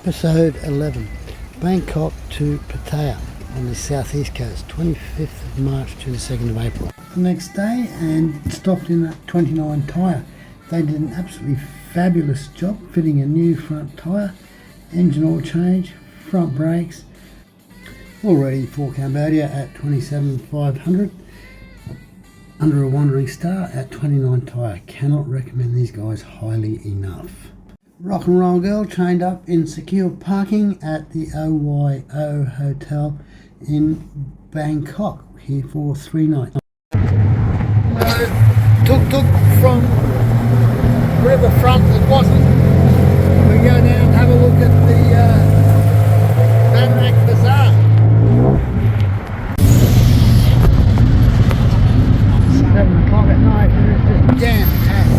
Episode 11, Bangkok to Pattaya on the southeast coast, 25th of March to the 2nd of April. The next day and stopped in at 29 Tyre. They did an absolutely fabulous job fitting a new front tyre, engine oil change, front brakes, all ready for Cambodia at 27,500, under a wandering star at 29 Tyre. Cannot recommend these guys highly enough. Rock and Roll Girl chained up in secure parking at the OYO Hotel in Bangkok, here for 3 nights. Tuk-tuk from riverfront that wasn't. We go down and have a look at the Bangkok Bazaar. 7 o'clock at night and it's just jam-packed.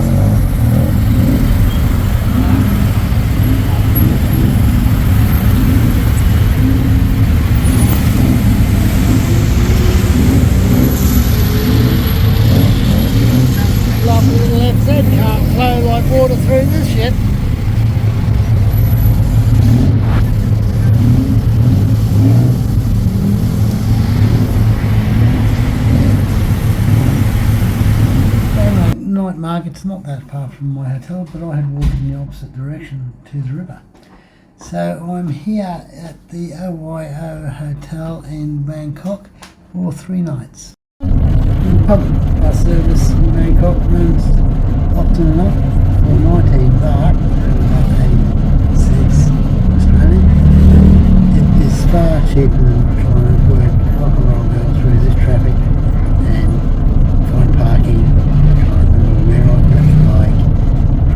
Can't flow like water through this shit. Night market's not that far from my hotel, but I had walked in the opposite direction to the river. So I'm here at the OYO Hotel in Bangkok for 3 nights. Public bus service in Bangkok runs often enough for 19 baht, about 86 Australian. It is far cheaper than trying to work rock and roll girl through this traffic and find parking, trying to remember where I've left the bike.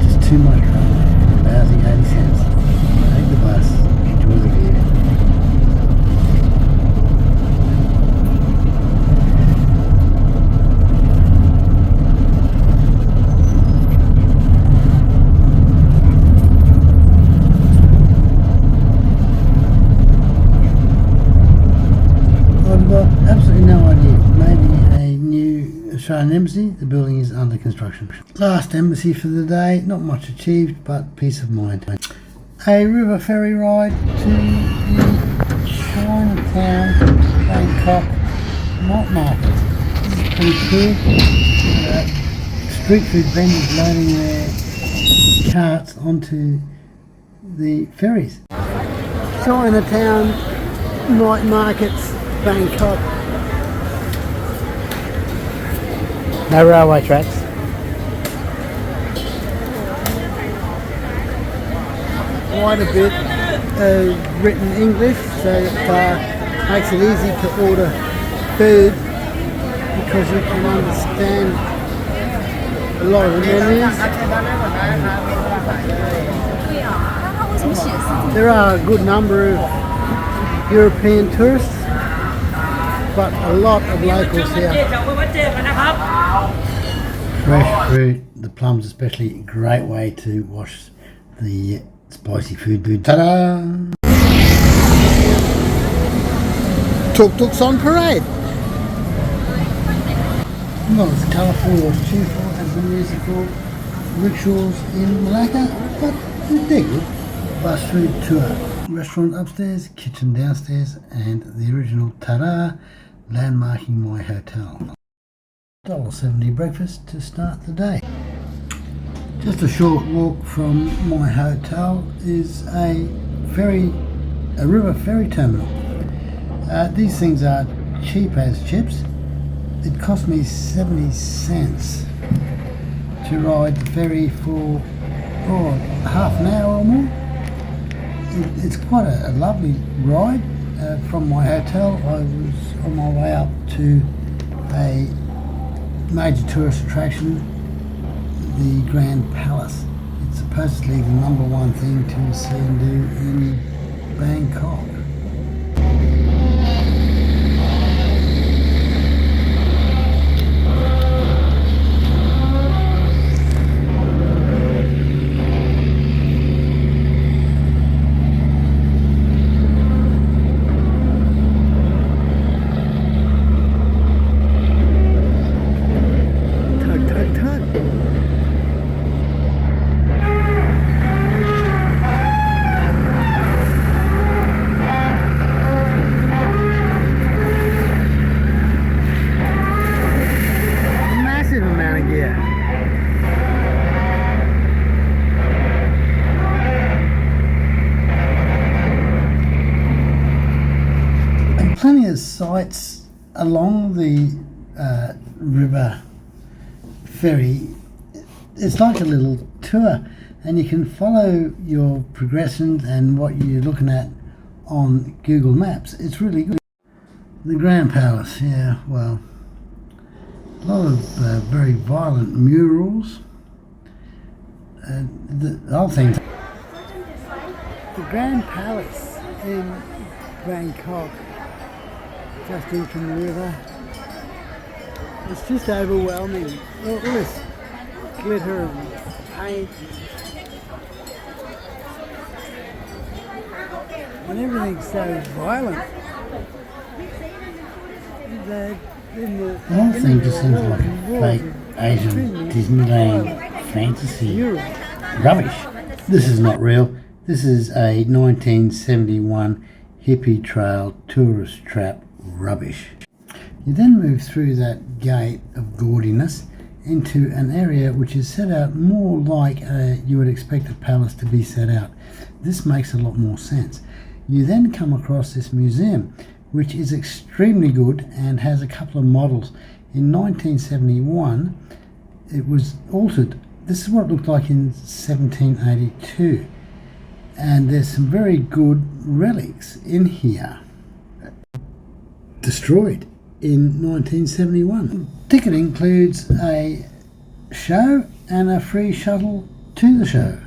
Just too much trouble for a lousy 80 cents. Take the bus, enjoy the view. Absolutely no idea. Maybe a new Australian embassy. The building is under construction. Last embassy for the day. Not much achieved, but peace of mind. A river ferry ride to the Chinatown Bangkok night market. This is pretty cool. Street food vendors loading their carts onto the ferries. Chinatown night markets, Bangkok. No railway tracks. Quite a bit written English, so it makes it easy to order food because you can understand a lot of the menus. There are a good number of European tourists, but a lot of locals here. Fresh fruit, the plums especially, a great way to wash the spicy food. Ta-da! Tuk-tuks on parade. Not as colourful or as cheerful as the musical rituals in Malacca, but they're good. Bus route tour. Restaurant upstairs, kitchen downstairs, and the original ta-da landmarking my hotel. $1.70 breakfast to start the day. Just a short walk from my hotel is a river ferry terminal. These things are cheap as chips. It cost me 70 cents to ride the ferry for half an hour or more. It's quite a lovely ride. From my hotel, I was on my way up to a major tourist attraction, the Grand Palace. It's supposedly the #1 thing to see and do in Bangkok. plenty of sites along the river ferry. It's like a little tour, and you can follow your progressions and what you're looking at on Google Maps. It's really good. The Grand Palace, yeah, well, a lot of very violent murals. The whole thing. The Grand Palace in Bangkok, just in from the river. It's just overwhelming. All this glitter and paint. And everything's so violent. The whole thing just seems like a fake Asian Disneyland fantasy rubbish. This is not real. This is a 1971 hippie trail tourist trap rubbish. You then move through that gate of gaudiness into an area which is set out more like you would expect a palace to be set out. This makes a lot more sense. You then come across this museum, which is extremely good and has a couple of models. In 1971, it was altered. This is what it looked like in 1782. And there's some very good relics in here. Destroyed in 1971. Ticket includes a show and a free shuttle to the show.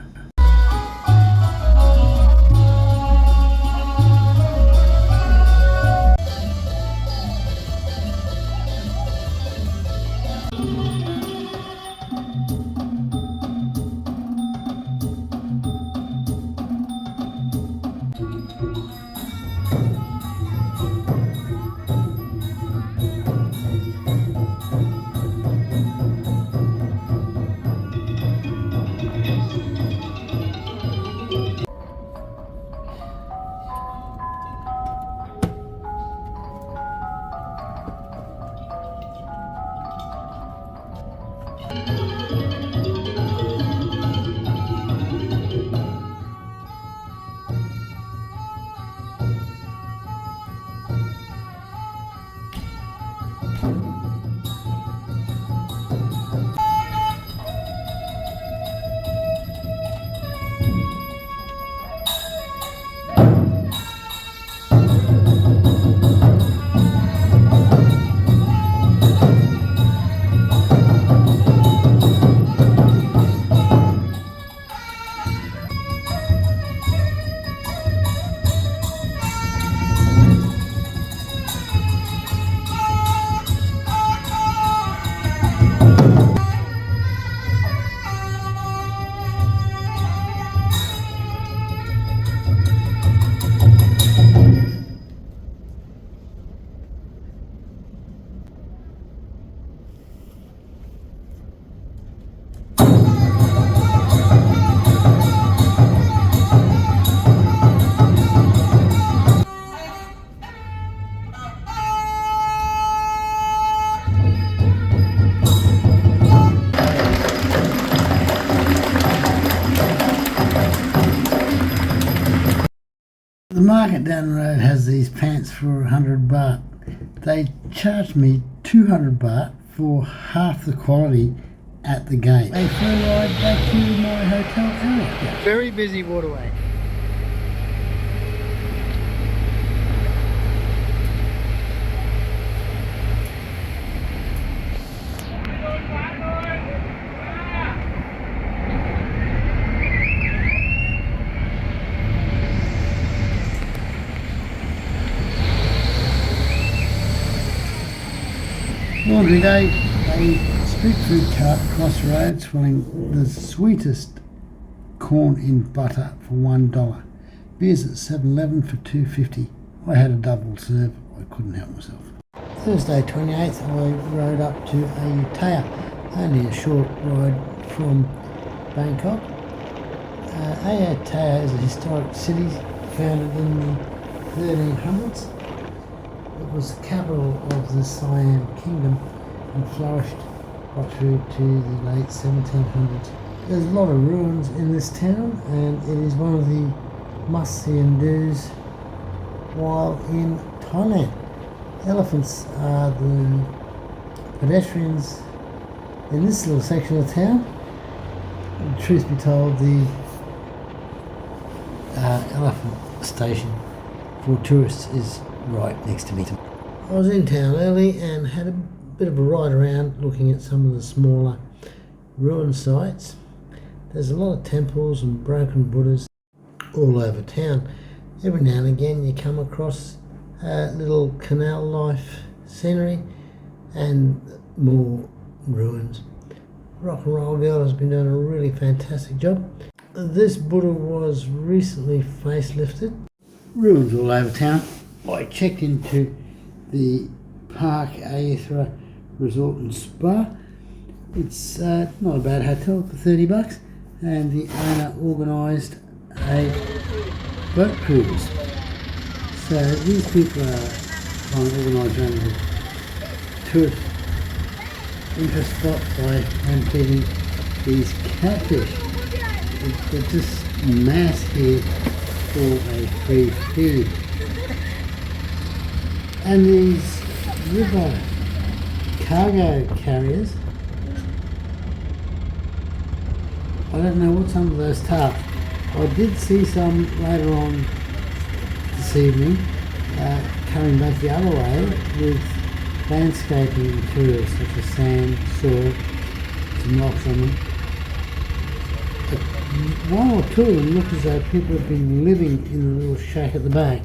The market down the road has these pants for 100 baht. They charged me 200 baht for half the quality at the gate. A free ride back to my hotel area. Very busy waterway. Laundry day, a street food cart across the road selling the sweetest corn in butter for $1. Beers at 7-Eleven for $2.50. I had a double serve, I couldn't help myself. Thursday 28th, I rode up to Pattaya, only a short ride from Bangkok. Pattaya is a historic city founded in the 1300s. It was the capital of the Siam Kingdom and flourished right through to the late 1700s. There's a lot of ruins in this town, and it is one of the must-see and do's while in Thailand. Elephants are the pedestrians in this little section of town. Truth be told, the elephant station for tourists is right next to me. I was in town early and had a bit of a ride around looking at some of the smaller ruin sites. There's a lot of temples and broken Buddhas all over town. Every now and again you come across little canal life scenery and more ruins. Rock and Roll Girl has been doing a really fantastic job. This Buddha was recently facelifted. Ruins all over town. I checked into the Park Aethra Resort and Spa. It's not a bad hotel for $30, and the owner organised a boat cruise. So these people are trying to organise around the tourist interest spot by hand feeding these catfish. They're just mass here for a free feed. And these river cargo carriers, I don't know what some of those tarps. I did see some later on this evening coming back the other way with landscaping materials such as sand, soil, some rocks on them. But one or two of them look as though people have been living in the little shack at the back.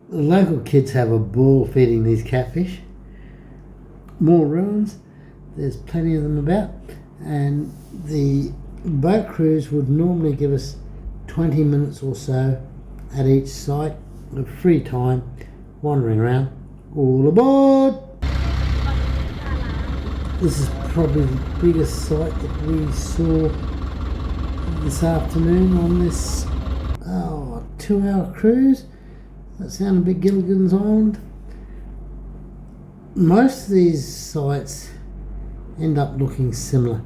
The local kids have a ball feeding these catfish. More ruins, there's plenty of them about, and the boat cruise would normally give us 20 minutes or so at each site of free time wandering around. All aboard! This is probably the biggest site that we saw this afternoon on this 2-hour cruise. That sounded a bit Gilligan's Island. Most of these sites end up looking similar.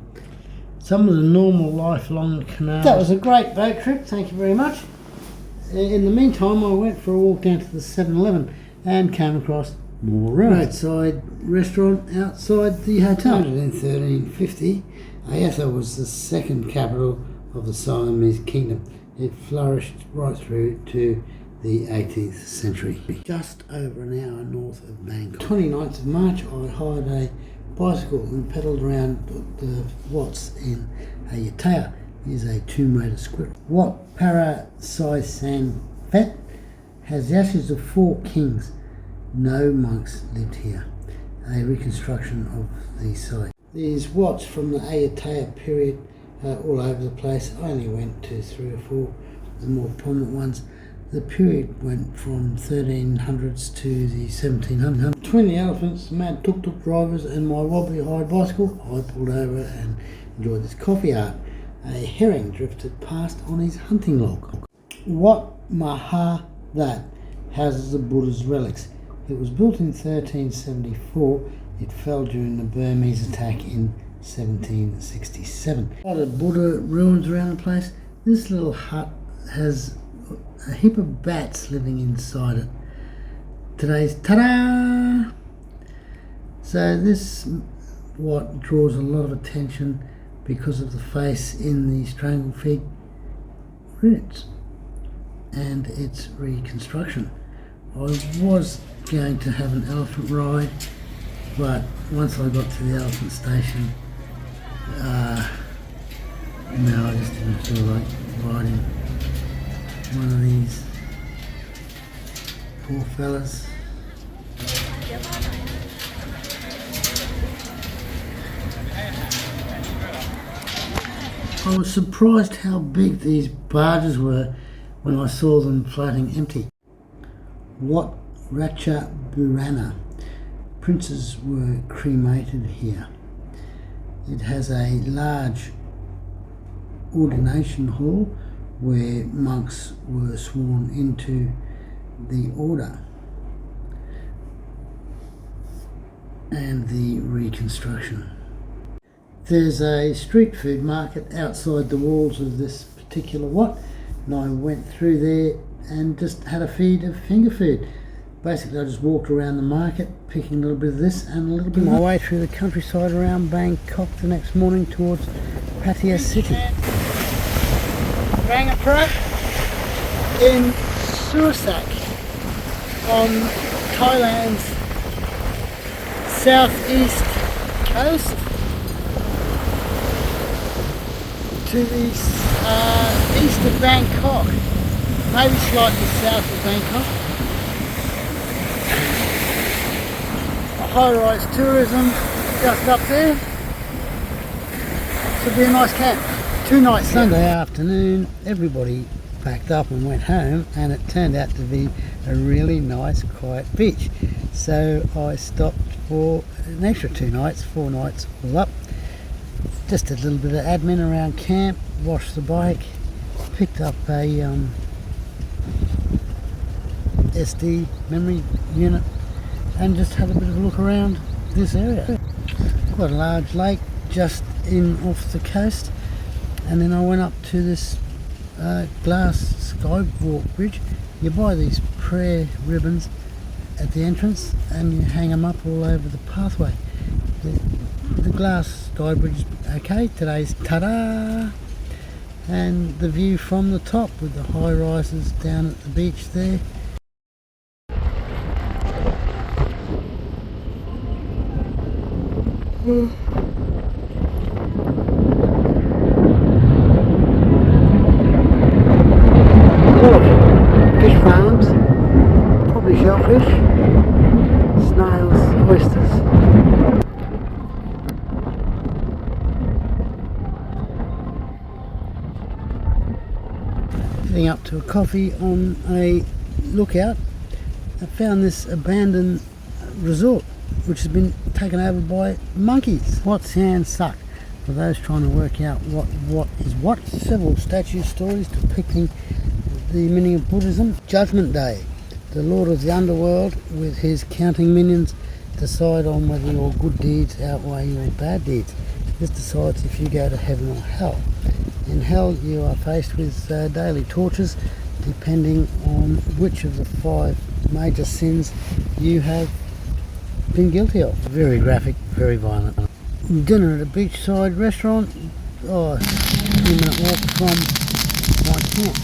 Some of the normal life along the canal. That was a great boat trip, thank you very much. In the meantime, I went for a walk down to the 7-Eleven and came across more ruins. Roadside restaurant outside the hotel. In 1350, Ayutthaya was the second capital of the Siamese kingdom. It flourished right through to the 18th century. Just over an hour north of Bangkok. 29th of March, I hired a bicycle and pedalled around the Watts in Ayutthaya. Is a 2-metre square. Wat Parasasan Phet has the ashes of 4 kings. No monks lived here. A reconstruction of the site. These Watts from the Ayutthaya period are all over the place. I only went to 3 or 4 of the more prominent ones. The period went from 1300s to the 1700s. Between the elephants, mad tuk-tuk drivers and my wobbly hired bicycle, I pulled over and enjoyed this coffee art. A herring drifted past on his hunting log. Wat Maha That houses the Buddha's relics. It was built in 1374. It fell during the Burmese attack in 1767. A lot of Buddha ruins around the place. This little hut has a heap of bats living inside it. Today's ta-da! So this what draws a lot of attention because of the face in the strangled fig ruins and its reconstruction. I was going to have an elephant ride, but once I got to the elephant station, no, I just didn't feel like riding one of these poor fellas. I was surprised how big these barges were when I saw them floating empty. Wat Ratcha Burana. Princes were cremated here. It has a large ordination hall where monks were sworn into the order, and the reconstruction. There's a street food market outside the walls of this particular Wat, and I went through there and just had a feed of finger food. Basically I just walked around the market picking a little bit of this and a little bit my way through the countryside around Bangkok the next morning towards Pattaya city. Bangkok in Suisak on Thailand's southeast coast to the east of Bangkok, maybe slightly south of Bangkok. High-rise tourism just up there. Should be a nice camp. 2 nights. Sunday afternoon, everybody packed up and went home, and it turned out to be a really nice, quiet beach. So I stopped for an extra 2 nights, 4 nights all up. Just a little bit of admin around camp, washed the bike, picked up a SD memory unit, and just had a bit of a look around this area. Quite a large lake just off the coast, and then I went up to this glass skywalk bridge. You buy these prayer ribbons at the entrance and you hang them up all over the pathway. The glass sky bridge is okay. Today's ta-da! And the view from the top with the high rises down at the beach there. Fish farms, probably shellfish, snails, oysters. Heading up to a coffee on a lookout, I found this abandoned resort which has been taken over by monkeys. What sounds suck for those trying to work out what is what. Several statue stories depicting the meaning of Buddhism. Judgment Day. The Lord of the Underworld with his counting minions decide on whether your good deeds outweigh your bad deeds. This decides if you go to heaven or hell. In hell you are faced with daily tortures depending on which of the 5 major sins you have been guilty of. Very graphic, very violent. Dinner at a beachside restaurant, a 2-minute walk from my camp.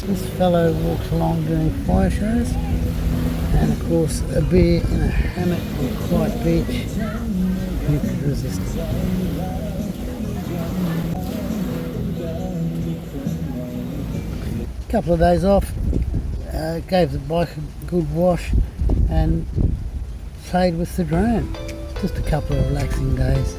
This fellow walks along doing fire shows, and of course a beer in a hammock on a quiet beach. Who could resist it? Couple of days off, gave the bike a good wash and played with the drone. Just a couple of relaxing days.